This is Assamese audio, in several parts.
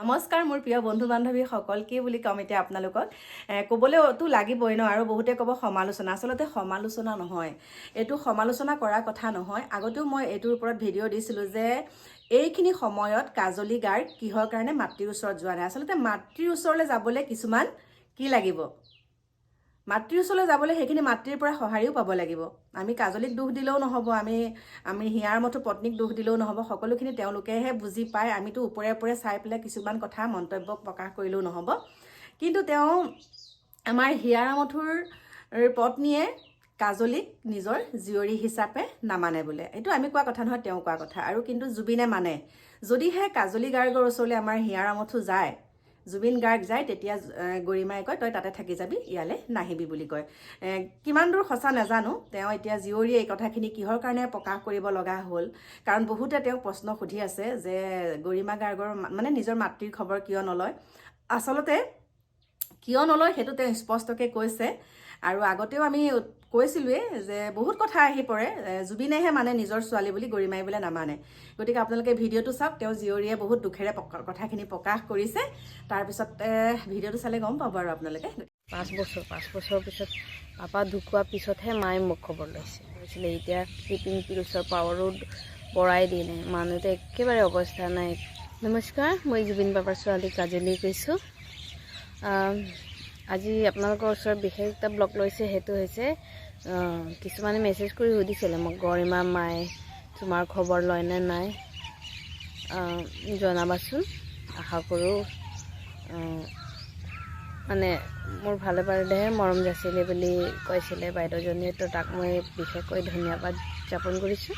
নমস্কাৰ মোৰ প্ৰিয় বন্ধু বান্ধৱী সকল কি বুলি কম এতিয়া আপোনালোকক ক'বলৈতো লাগিবই ন আৰু বহুতে ক'ব সমালোচনা আচলতে সমালোচনা নহয় এইটো সমালোচনা কৰা কথা নহয় আগতেও মই এইটোৰ ওপৰত ভিডিঅ' দিছিলোঁ যে এইখিনি সময়ত কাজলী গাৰ্গ কিহৰ কাৰণে মাতৃৰ ওচৰত যোৱা নাই আচলতে মাতৃৰ ওচৰলৈ যাবলৈ কিছুমান কি লাগিব মাতৃৰ ওচৰলৈ যাবলৈ সেইখিনি মাতৃৰ পৰা সঁহাৰিও পাব লাগিব আমি কাজলীক দোষ দিলেও নহ'ব আমি হিয়াৰ মতো পত্নীক দোষ দিলেও নহ'ব সকলোখিনি তেওঁলোকেহে বুজি পায় আমিতো ওপৰে ওপৰে চাই পেলাই কিছুমান কথা মন্তব্য প্ৰকাশ কৰিলেও নহ'ব কিন্তু তেওঁ আমাৰ হিয়াৰ মথুৰ পত্নীয়ে কাজলীক নিজৰ জীয়ৰী হিচাপে নামানে বোলে এইটো আমি কোৱা কথা নহয় তেওঁ কোৱা কথা আৰু কিন্তু জুবিনে মানে যদিহে কাজলী গাৰ্গৰ ওচৰলৈ আমাৰ হিয়াৰ মথু যায় জুবিন গাৰ্গ যায় তেতিয়া গৰিমাই কয় তই তাতে থাকি যাবি ইয়ালৈ নাহিবি বুলি কয় কিমান দূৰ সঁচা নাজানো তেওঁ এতিয়া জীয়ৰীয়ে এই কথাখিনি কিহৰ কাৰণে প্ৰকাশ কৰিব লগা হ'ল কাৰণ বহুতে তেওঁক প্ৰশ্ন সুধি আছে যে গৰিমা গাৰ্গৰ মানে নিজৰ মাতৃৰ খবৰ কিয় নলয় আচলতে কিয় নলয় সেইটো তেওঁ স্পষ্টকৈ কৈছে আৰু আগতেও আমি কৈছিলোঁৱে যে বহুত কথা আহি পৰে জুবিনেহে মানে নিজৰ ছোৱালী বুলি গৰিমাই বোলে নামানে গতিকে আপোনালোকে ভিডিঅ'টো চাওক তেওঁ জীয়ৰীয়ে বহুত দুখেৰে কথাখিনি প্ৰকাশ কৰিছে তাৰপিছত ভিডিঅ'টো চালে গম পাব আৰু আপোনালোকে 5 বছৰ পিছত পাপা ঢুকোৱাৰ পিছতহে মায়ে মোক খবৰ লৈছিলে এতিয়া স্লিপিং পিলছৰ পাৱাৰো বঢ়াই দিলে মানুহটো একেবাৰে অৱস্থা নাই নমস্কাৰ মই জুবিন বাবাৰ ছোৱালী কাজলী কৈছোঁ আজি আপোনালোকৰ ওচৰত বিশেষ এটা ব্লগ লৈছে সেইটো হৈছে কিছুমানে মেছেজ কৰি সুধিছিলে মোক গৰিমা মায়ে তোমাৰ খবৰ লয় নে নাই জনাবাচোন আশা কৰোঁ মানে মোৰ ভালে পালেহে মৰম যাচিলে বুলি কৈছিলে বাইদেউজনীয়ে তো তাক মই বিশেষকৈ ধন্যবাদ জ্ঞাপন কৰিছোঁ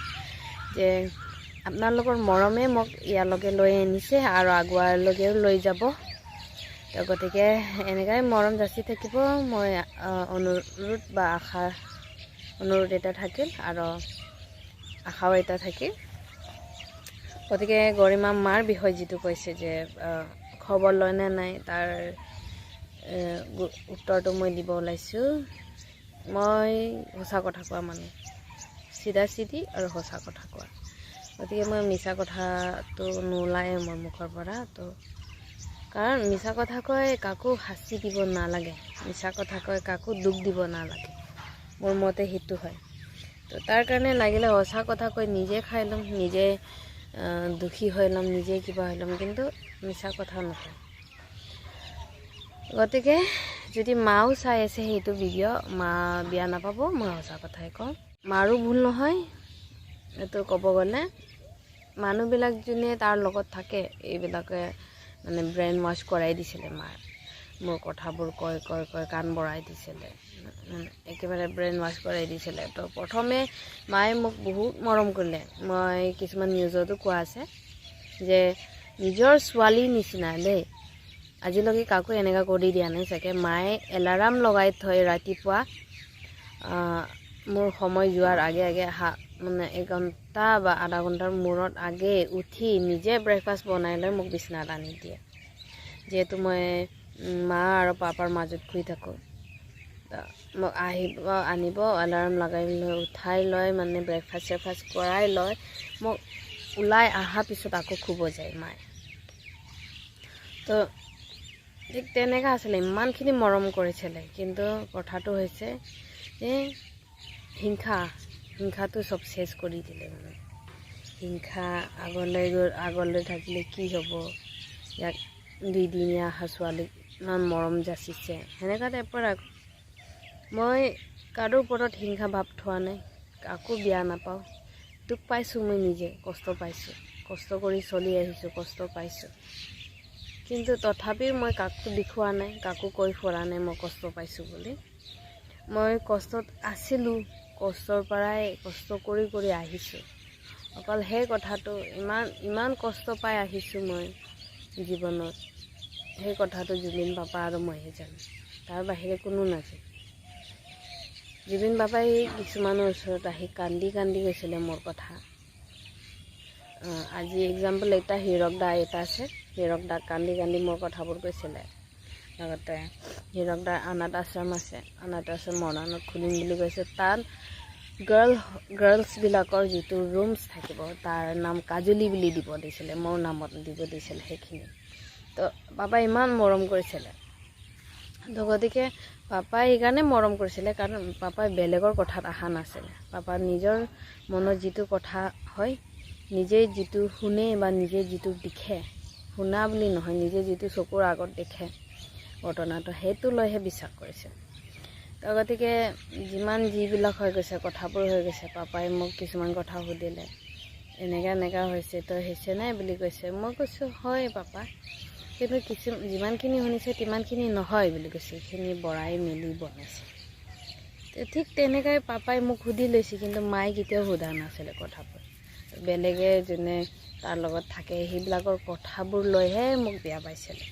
যে আপোনালোকৰ মৰমে মোক ইয়ালৈকে লৈ আনিছে আৰু আগুৱালৈকেও লৈ যাব তো গতিকে এনেকৈ মৰম যাচি থাকিব মই অনুৰোধ বা আশা অনুৰোধ এটা থাকিল আৰু আশাও এটা থাকিল গতিকে গৰিমা মাৰ বিষয়ে যিটো কৈছে যে খবৰ লয় নে নাই তাৰ উত্তৰটো মই দিব ওলাইছোঁ মই সঁচা কথা কোৱা মানুহ চিধা চিধি আৰু সঁচা কথা কোৱা গতিকে মই মিছা কথাটো নোলায়ে মোৰ মুখৰ পৰা তো কাৰণ মিছা কথা কয় কাকো শাস্তি দিব নালাগে মিছা কথা কয় কাকো দুখ দিব নালাগে মোৰ মতে সেইটো হয় তো তাৰ কাৰণে লাগিলে সঁচা কথা কৈ নিজে খাই ল'ম নিজে দুখী হৈ ল'ম নিজে কিবা হৈ ল'ম কিন্তু মিছা কথা নকয় গতিকে যদি মাও চাই আছে সেইটো ভিডিঅ' মা বেয়া নাপাব মই সঁচা কথাই কওঁ মাৰো ভুল নহয় এইটো ক'ব গ'লে মানুহবিলাক যোনে তাৰ লগত থাকে এইবিলাকে মানে ব্ৰেইন ৱাছ কৰাই দিছিলে মাৰ মোৰ কথাবোৰ কয় কাণ বঢ়াই দিছিলে একেবাৰে ব্ৰেইন ৱাছ কৰাই দিছিলে তো প্ৰথমে মায়ে মোক বহুত মৰম কৰিলে মই কিছুমান নিউজতো কোৱা আছে যে নিজৰ ছোৱালীৰ নিচিনা দেই আজিলৈকে কাকো এনেকুৱা কৰি দিয়া নাই চাগে মায়ে এলাৰ্ম লগাই থৈ ৰাতিপুৱা মোৰ সময় যোৱাৰ আগে মানে 1 ঘণ্টা বা আধা ঘণ্টাৰ মূৰত আগে উঠি নিজে ব্ৰেকফাষ্ট বনাই লৈ মোক বিচনাত আনি দিয়ে যিহেতু মই মা আৰু পাপাৰ মাজত শুই থাকোঁ মোক আনিব এলাৰ্ম লগাই লৈ উঠাই লৈ মানে ব্ৰেকফাষ্ট কৰাই লৈ মোক ওলাই অহাৰ পিছত আকৌ শুব যায় মায়ে তো ঠিক তেনেকৈ আছিলে ইমানখিনি মৰম কৰিছিলে কিন্তু কথাটো হৈছে এই হিংসাটো চব চেছ কৰি দিলে মানে হিংসা আগলৈ থাকিলে কি হ'ব ইয়াক 2 দিনীয়া ছোৱালীক ইমান মৰম যাচিছে সেনেকুৱা টাইপৰ মই কাৰো ওপৰত হিংসা ভাৱ থোৱা নাই কাকো বেয়া নাপাওঁ দুখ পাইছোঁ মই নিজে কষ্ট পাইছোঁ কষ্ট কৰি চলি আহিছোঁ কষ্ট পাইছোঁ কিন্তু তথাপিও মই কাকো দেখুওৱা নাই কাকো কৈ ফুৰা নাই মই কষ্ট পাইছোঁ বুলি মই কষ্টত আছিলোঁ কষ্টৰ পৰাই কষ্ট কৰি আহিছোঁ অকল সেই কথাটো ইমান কষ্ট পাই আহিছোঁ মই জীৱনত সেই কথাটো জুবিন পাপা আৰু মইহে জানো তাৰ বাহিৰে কোনো নাজানে জুবিন পাপাই কিছুমানৰ ওচৰত আহি কান্দি গৈছিলে মোৰ কথা আজি এক্সাম্পল এটা হীৰক দা এটা আছে হীৰক দা কান্দি মোৰ কথাবোৰ কৈছিলে লগতে হীৰক দাৰ অনাথ আশ্ৰম আছে অনাথ আশ্ৰম মৰাণত খুলিম বুলি কৈছে তাত গাৰ্লছবিলাকৰ যিটো ৰুমছ থাকিব তাৰ নাম কাজলী বুলি দিব দিছিলে মোৰ নামত দিব দিছিলে সেইখিনি তো পাপাই ইমান মৰম কৰিছিলে। তো গতিকে পাপাই সেইকাৰণে মৰম কৰিছিলে কাৰণ পাপাই বেলেগৰ কথাত অহা নাছিলে। পাপাৰ নিজৰ মনত যিটো কথা হয়, নিজে যিটো শুনে বা নিজে যিটো দেখে, শুনা বুলি নহয়, নিজে যিটো চকুৰ আগত দেখে ঘটনাটো, সেইটো লৈহে বিশ্বাস কৰিছে। তো গতিকে যিমান যিবিলাক হৈ গৈছে, কথাবোৰ হৈ গৈছে, পাপাই মোক কিছুমান কথা সুধিলে, এনেকা হৈছে, তো হৈছে নাই বুলি কৈছে। মই কৈছোঁ হয় পাপা, কিন্তু যিমানখিনি শুনিছে তিমানখিনি নহয় বুলি কৈছে, এইখিনি বৰাই মেলি বনাইছে। ঠিক তেনেকৈ পাপাই মোক সুধি লৈছে, কিন্তু মায়ে কেতিয়াও সোধা নাছিলে কথাবোৰ। বেলেগে যোনে তাৰ লগত থাকে সেইবিলাকৰ কথাবোৰ লৈহে মোক বেয়া পাইছিলে।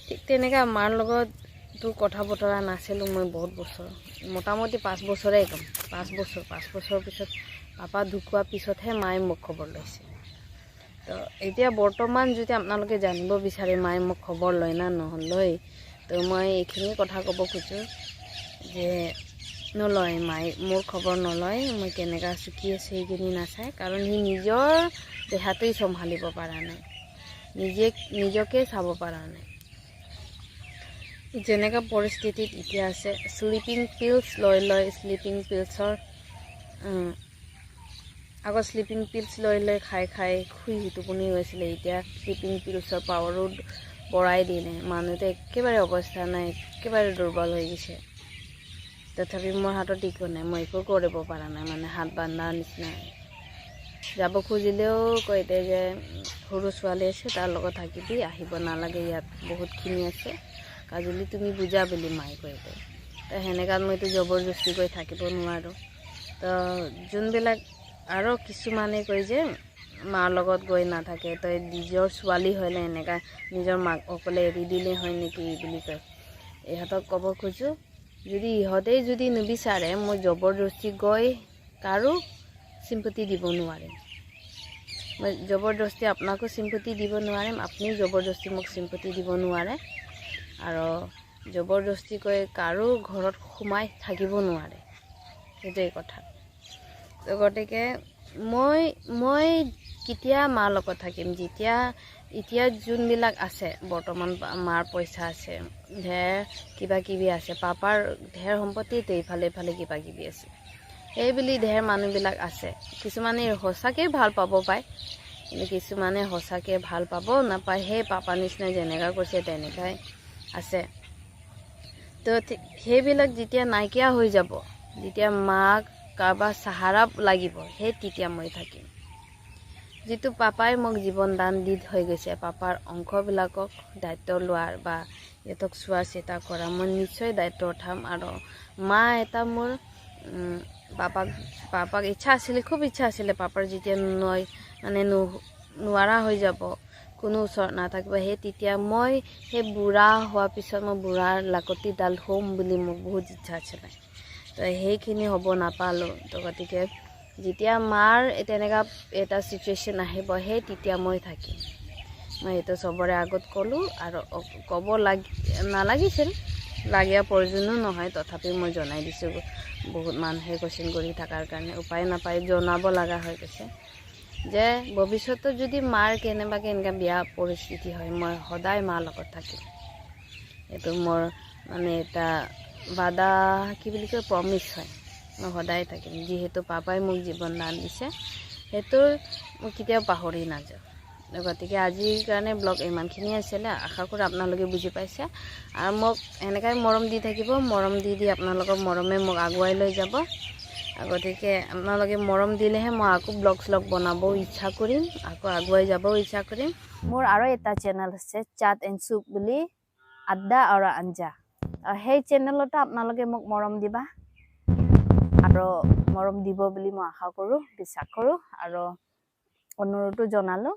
ঠিক তেনেকৈ মাৰ লগততো কথা বতৰা নাছিলোঁ মই বহুত বছৰ, মোটামুটি 5 বছৰেই ক'ম। 5 বছৰ পিছত পাপা ঢুকোৱাৰ পিছতহে মায়ে মোক খবৰ লৈছে। তো এতিয়া বৰ্তমান যদি আপোনালোকে জানিব বিচাৰে মায়ে মোক খবৰ লয় না নলয়, তো মই এইখিনি কথা ক'ব খোজোঁ যে নলয়, মায়ে মোৰ খবৰ নলয়। মই কেনেকৈ আছোঁ কি আছে সেইখিনি নাচায়, কাৰণ সি নিজৰ দেহাটোই চম্ভালিব পৰা নাই, নিজকে চাব পৰা নাই। যেনেকুৱা পৰিস্থিতিত এতিয়া আছে, শ্লিপিং পিলছ লৈ শ্লিপিং পিলছৰ আগত শ্লিপিং পিলছ লৈ খাই শুই টোপনি গৈছিলে। এতিয়া শ্লিপিং পিলছৰ পাৱাৰো বঢ়াই দিলে, মানুহটো একেবাৰে অৱস্থা নাই, একেবাৰে দুৰ্বল হৈ গৈছে। তথাপি মোৰ হাতত একো নাই, মই একো কৰিব পৰা নাই, মানে হাত বান্ধাৰ নিচিনা। যাব খুজিলেও কৈ দিয়ে যে সৰু ছোৱালী আছে, তাৰ লগত থাকিবি, আহিব নালাগে, ইয়াত বহুতখিনি আছে, কাজলি তুমি বুজা বুলি মায়ে কৈ দিয়ে। তো সেনেকাত মইতো জবৰদস্তি কৰি থাকিব নোৱাৰোঁ। তো যোনবিলাক আৰু কিছুমানে কয় যে মাৰ লগত গৈ নাথাকে, তই নিজৰ ছোৱালী হ'লে এনেকুৱা নিজৰ মাক অকলে এৰি দিলে হয় নেকি বুলি কয়। ইহঁতক ক'ব খোজোঁ, যদি ইহঁতেই যদি নিবিচাৰে, মই জবৰদস্তি গৈ কাৰো চিম্পতি দিব নোৱাৰিম। মই জবৰদস্তি আপোনাকো চিম্পতি দিব নোৱাৰিম, আপুনিও জবৰদস্তি মোক চিম্পতি দিব নোৱাৰে, আৰু জবৰদস্তি কৰি কাৰো ঘৰত সোমাই থাকিব নোৱাৰে, সেইটোৱেই কথা। তো গতিকে মই কেতিয়া মাৰ লগত থাকিম, এতিয়া যোনবিলাক আছে বৰ্তমান, মাৰ পইচা আছে, ঢেৰ কিবা কিবি আছে, পাপাৰ ঢেৰ সম্পত্তিতো ইফালে কিবা কিবি আছে, সেইবুলি ঢেৰ মানুহবিলাক আছে। কিছুমানে সঁচাকৈ ভাল পাব পায়, কিন্তু কিছুমানে সঁচাকৈ ভাল পাব নাপায়, সেই পাপা নিচিনা যেনেকুৱা কৈছে তেনেকুৱাই আছে। তো সেইবিলাক যেতিয়া নাইকিয়া হৈ যাব, যেতিয়া মাক কাৰোবাৰ চাহাৰা লাগিব, তেতিয়া মই থাকিম। যিটো পাপাই মোক জীৱন দান দি হৈ গৈছে, পাপাৰ অংশবিলাকক দায়িত্ব লোৱাৰ বা সিহঁতক চোৱা চিতা কৰা, মই নিশ্চয় দায়িত্ব উঠাম। আৰু মা এটা মোৰ পাপাক ইচ্ছা আছিলে, খুব ইচ্ছা আছিলে, পাপাৰ যেতিয়া নোৱাৰা হৈ যাব, কোনো ওচৰত নাথাকিব, তেতিয়া মই সেই বুঢ়া হোৱাৰ পিছত মই বুঢ়াৰ লাকতিডাল হ'ম বুলি মোৰ বহুত ইচ্ছা আছিলে। তো সেইখিনি হ'ব নাপালোঁ। তো গতিকে যেতিয়া মাৰ তেনেকুৱা এটা চিটুৱেশ্যন আহিব, তেতিয়া মই থাকিম। মই এইটো চবৰে আগত ক'লোঁ, আৰু ক'ব নালাগিছিল, লগীয়া প্ৰয়োজনো নহয়, তথাপি মই জনাই দিছোঁ। বহুত মানুহে কোৱেশ্যন কৰি থকাৰ কাৰণে উপায় নাপায় জনাব লগা হৈ গৈছে যে ভৱিষ্যতে যদি মাৰ কেনেবাকৈ এনেকুৱা বেয়া পৰিস্থিতি হয়, মই সদায় মাৰ লগত থাকিম। এইটো মোৰ মানে এটা বাদা কি বুলি কয়, প্ৰমিছ হয়, মই সদায় থাকিম। যিহেতু পাপাই মোক জীৱন দান দিছে, সেইটো মই কেতিয়াও পাহৰি নাযাওঁ। গতিকে আজিৰ কাৰণে ব্লগ ইমানখিনিয়ে আছিলে, আশা কৰোঁ আপোনালোকে বুজি পাইছে, আৰু মোক এনেকৈ মৰম দি থাকিব, মৰম দি আপোনালোকৰ মৰমে মোক আগুৱাই লৈ যাব। গতিকে আপোনালোকে মৰম দিলেহে মই আকৌ ব্লগ বনাবও ইচ্ছা কৰিম, আকৌ আগুৱাই যাবও ইচ্ছা কৰিম। মোৰ আৰু এটা চেনেল আছে, চাট এণ্ড চুপ বুলি, আড্ডা আৰু আঞ্জা। সেই চেনেলতো আপোনালোকে মোক মৰম দিবা, আৰু মৰম দিব বুলি মই আশা কৰোঁ, বিশ্বাস কৰোঁ, আৰু অনুৰোধো জনালোঁ।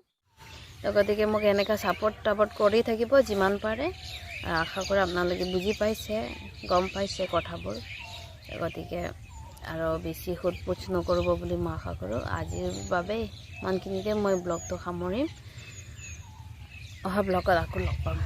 গতিকে মোক এনেকৈ ছাপোৰ্ট কৰি থাকিব যিমান পাৰে। আশা কৰোঁ আপোনালোকে বুজি পাইছে, গম পাইছে কথাবোৰ। গতিকে আৰু বেছি সোধ-পোছ নকৰিব বুলি মই আশা কৰোঁ। আজিৰ বাবে ইমানখিনিতে মই ব্লগটো সামৰিম। অহা ব্লগত আকৌ লগ পাম।